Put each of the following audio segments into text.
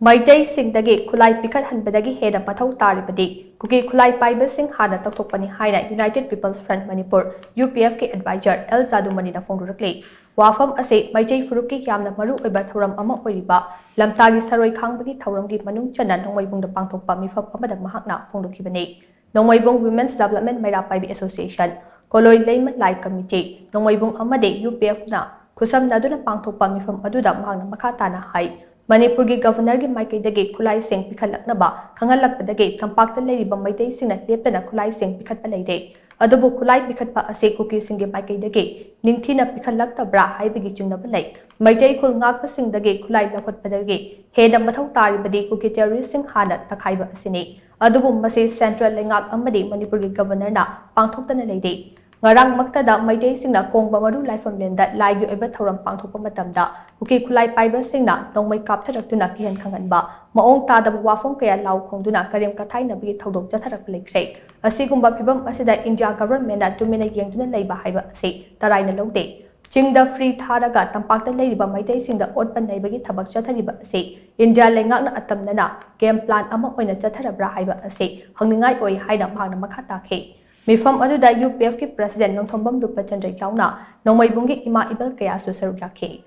Meitei Singgi Khutlai Pikhathanbadagi Henna Mathou Taribadi Kuki Khutlai Paiba Hanna Takthokpani HAINA United People's Front Manipur UPF ke advisor JADUMANI na PHONGDORAKLI Wafam ase Meitei Furuki Yamna Maru Oiba Thoram Ama Oiriba Lamtagi Saroi Khangbagi Thoramgi Manung Chana Nongwaibung Pangthokpa Mifam Amada Mahakna Phongdokibani Nongwaibung Women's Development Maira Paibi Association Koloi Layman Lai Committee Nongwaibung Amade UPF na Khusam Naduna Pangthokpa Mifam Aduda Mahakna Makatana Hai Manipuri Governor gi Meitei Khulai Sing Pikhathanbadagi Khangalakpadagi Tampakta Leiriba Meitei Singna Leptana Khulai Sing Pikhatpa Leire Adubu Khulai Pikhatpa ase Kuki Singgi Meitei Ningthina Pikhatlaktabra haibagi chungnaba lei Meitei Khul ngakpa Singdagi Khulai Lakhotpadagi Henna Mathou Taribadi Kuki terrorist Sing Hanna Takthokpani asini Adubu masi Central Lengak amadi Manipuri Governor na pangthoktana leire Ngarang maktada Meitei Singna Kongba Maru Laifamlenda Laigi Oiba Thoram Pangthokpa matamda Kuki Khutlai Paiba Singna Nongmai Kaptharakduna Kihan Khanganba Maong Tadaba Wafam Kaya Lau Khongduna Karem Kathainabagi Thodok Jatharak Leikre Asigumba Phibam asida India government na tumina yengduna leiba haiba ase taraina lode Chingda free tharaga tampakta leiriba Meitei Singda otpan leibagi thabak chathariba ase India lengakna atamnana game plan ama oina chatharabra haiba ase hangningai oi haina phangna makha takhe Mifam aduda UPF ki president Nongthombam Lupa Chandra Yauna Nongmaibungi ima ibal kaya su saru yakhe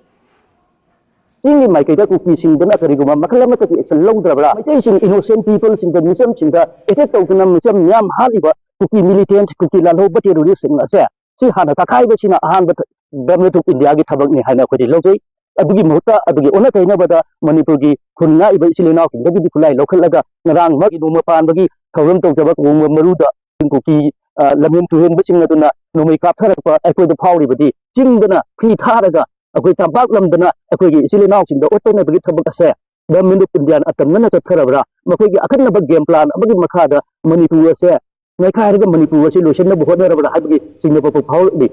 Singgi Meitei da Kuki Singdana kariguma makalama taki action lawdrabra Meitei Sing innocent people Singda misam Singda attack tawtuna misam nyam haliba Kuki militant Kuki lalhoba terrorist Sing ase si Hanna Takthokpani sina ahanba government of India gi thabak ni haina khodi lawjai adugi muhta adugi ona taina bada Manipur gi khunna iba isilena ki dagi Khulai lokhalaga ngarang magi noma panbagi thawram tawjaba kongma maruda Kuki lamim tuhen basing aduna nomai kaptharakpa aikoi da phawribadi chingdana free tharaga akoi tampak lamdana akoi gi isilena singda otona bagi thabak ase government of India atamna chatharabra makoi gi akanna game plan amagi makhada Manipur ase ngai khairga Manipur ase loishanna bohonarabra haibagi singna papu phawri